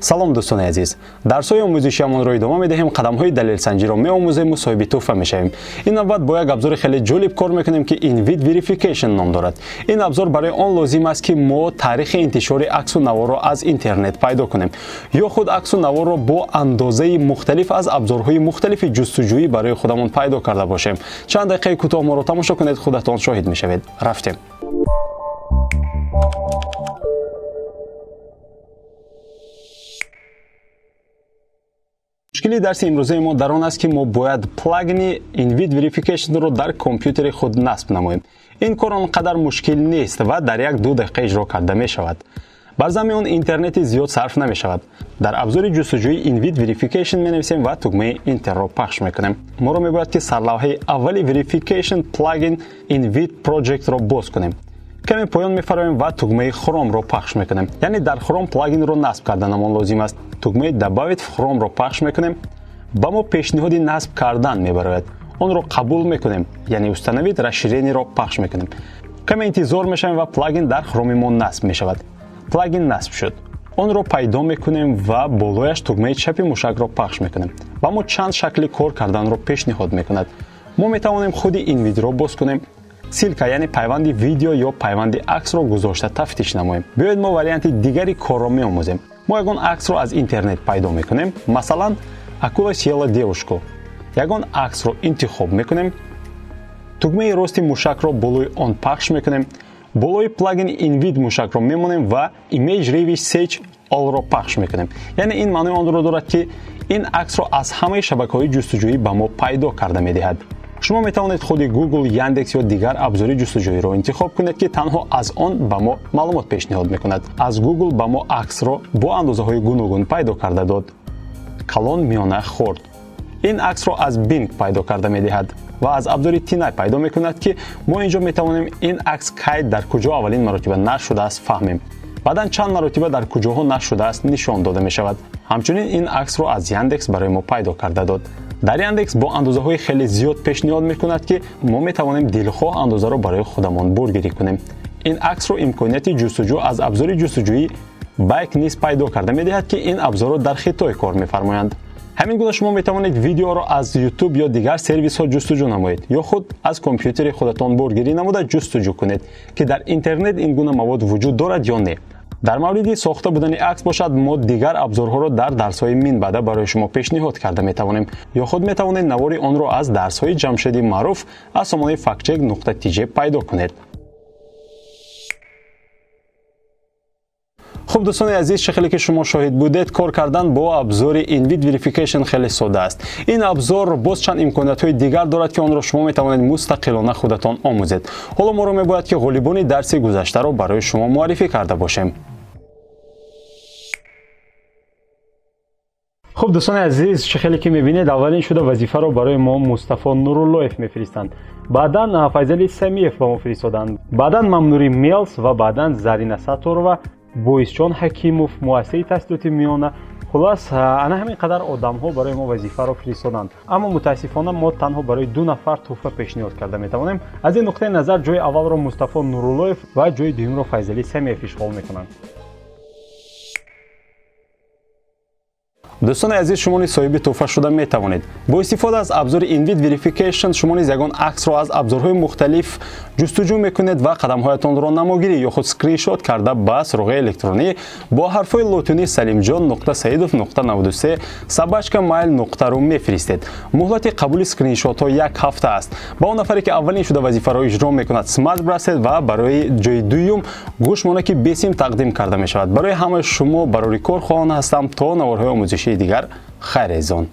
салом дӯстони азиз, дарсҳои омӯзишиамонро идома медиҳем. қадамҳои далелсанҷиро меомӯзем, мусоҳиби туҳфа мешавем. ин навбат бо як абзори хеле ҷолиб кор мекунем ки InVid Verification ном дорад. ин абзор барои он лозим аст ки мо таърихи интишори аксу наворро аз интернет пайдо кунем ё худ аксу наворро бо андозаи мухталиф аз абзорҳои мухталифи ҷустуҷӯӣ барои худамон пайдо карда бошем. Чанд дақиқаи кӯтоҳ моро тамошо кунед, худатон шоҳид мешавед. рафтем. мушкили дарси имрӯзаи мо дар он аст ки мо бояд плагини InVid Verification-ро дар компютери худ насб намоем. ин кор он қадар мушкил нест ва дар 1-2 дақиқа иҷро карда мешавад. бар замми он интернети зиёд сарф намешавад. дар абзори ҷустуҷӯи InVid Verification менависем ва тугмаи Enterро пахш мекунем. моро мебояд ки сарлавҳаи аввали Verification Plugin InVid Project-ро боз кунем. каме поён мефароем ва тугмаи Chrome-ро пахш мекунем. яъне дар Chrome плагинро насб карданамон лозим аст. тугмаи Добавить в Chrome-ро пахш мекунем. ба мо пешниҳоди насб кардан мебарояд. онро қабул мекунем, яъне установить расширениеро пахш мекунем. каме интизор мешавем ва плагин дар Chrome-и мо насб мешавад. плагин насб шуд. онро пайдо мекунем ва болояш тугмаи чапи мушакро пахш мекунем. ба мо чанд шакли кор карданро пешниҳод мекунад. мо метавонем худи InVidро боз кунем. силка, яъне пайванди видео ё пайванди аксро гузошта тафтиш намоем. биёед мо варианти дигари корро меомӯзем. мо ягон аксро аз интернет пайдо мекунем. масалан, акула съела девушку. ягон аксро интихоб мекунем. тугмаи рости мушакро болои он пахш мекунем. болои плагини InVid мушакро мемонем ва Image Rewish Search All-ро пахш мекунем. яъне ин маънои онро дорад ки ин аксро аз ҳамаи шабакаҳои ҷустуҷӯӣ ба мо пайдо карда медиҳад. шумо метавонед худи Google, Яндекс ё дигар абзори ҷустуҷӯиро интихоб кунед ки танҳо аз он ба мо маълумот пешниҳод мекунад. аз Google ба мо аксро бо андозаҳои гуногун пайдо карда дод. калон миёна хурд. ин аксро аз Bing пайдо карда медиҳад ва аз абзори Tinay пайдо мекунад ки мо инҷо метавонем ин акс кай дар куҷо аввалин маротиба нашр шудааст фаҳмем. баъдан чанд маротиба дар куҷоҳо нашр шудааст нишон дода мешавад. ҳамчунин ин аксро аз Яндекс барои мо пайдо карда дод. дар Яндекс бо андозаҳои хеле зиёд пешниҳод мекунад ки мо метавонем дилхоҳ андозаро барои худамон бургирӣ кунем. ин аксро имконияти ҷустуҷӯ аз абзори ҷустуҷӯӣ Bike низ пайдо карда медиҳад ки ин абзорро дар Хитой кор мефармоянд. ҳамин гуна шумо метавонед видеоро аз YouTube ё дигар сервисҳо ҷустуҷӯ намоед ё худ аз компютери худатон бургирӣ намуда ҷустуҷӯ кунед ки дар интернет ин гуна мавод вуҷуд дорад ё не. дар мавриди сохта будани акс бошад, мо дигар абзорҳоро дар дарсҳои минбаъда барои шумо пешниҳод карда метавонем ё худ метавонед навори онро аз дарсҳои ҷамшеди маъруф аз сомонаи factcheck.tj пайдо кунед. хуб дӯстони азиз, чӣ хеле ки шумо шоҳид будед, кор кардан бо абзори InVid Verification хеле сода аст. ин абзор боз чанд имкониятҳои дигар дорад ки онро шумо метавонед мустақилона худатон омӯзед. ҳоло моро мебояд ки ғолибони дарси гузаштаро барои шумо муаррифӣ карда бошем. хуб дӯстони азиз, чӣ хеле ки мебинед, аввалин шуда вазифаро барои мо Мустафо Нуруллоев мефиристанд. баъдан Файзали Самиев ба мо фиристоданд. баъдан Мамнури Мелс ва баъдан Зарина Сатторова, Боисҷон Ҳакимов, муассисаи таҳсилоти миёна. хулас ана ҳамин қадар одамҳо барои мо вазифаро фиристоданд. аммо мутаассифона мо танҳо барои 2 нафар туҳфа пешниҳод карда метавонем. аз ин нуқтаи назар ҷои аввалро Мустафо Нуруллоев ва ҷои дуюмро Файзали Самиев ишғол мекунанд. дӯстони азиз, шумо низ соҳиби туҳфа шуда метавонед. бо истифода аз абзори InVid Verification шумо низ ягон аксро аз абзорҳои мухталиф ҷустуҷӯ мекунед ва қадамҳоятонро намогирӣ ё худ скриншот карда ба суруғи электронӣ бо ҳарфҳои лотинии salimjon.saidov.93@mail.ru мефиристед. муҳлати қабули скриншотҳо 1 ҳафта аст. ба он нафаре ки аввалин шуда вазифаро иҷро мекунад смарт брасед ва барои ҷои дуюм гӯшмона ки бесим тақдим карда мешавад. барои ҳамаи шумо барори кор хоҳон ҳастам то наворҳои омӯзишии дигар хайрезон.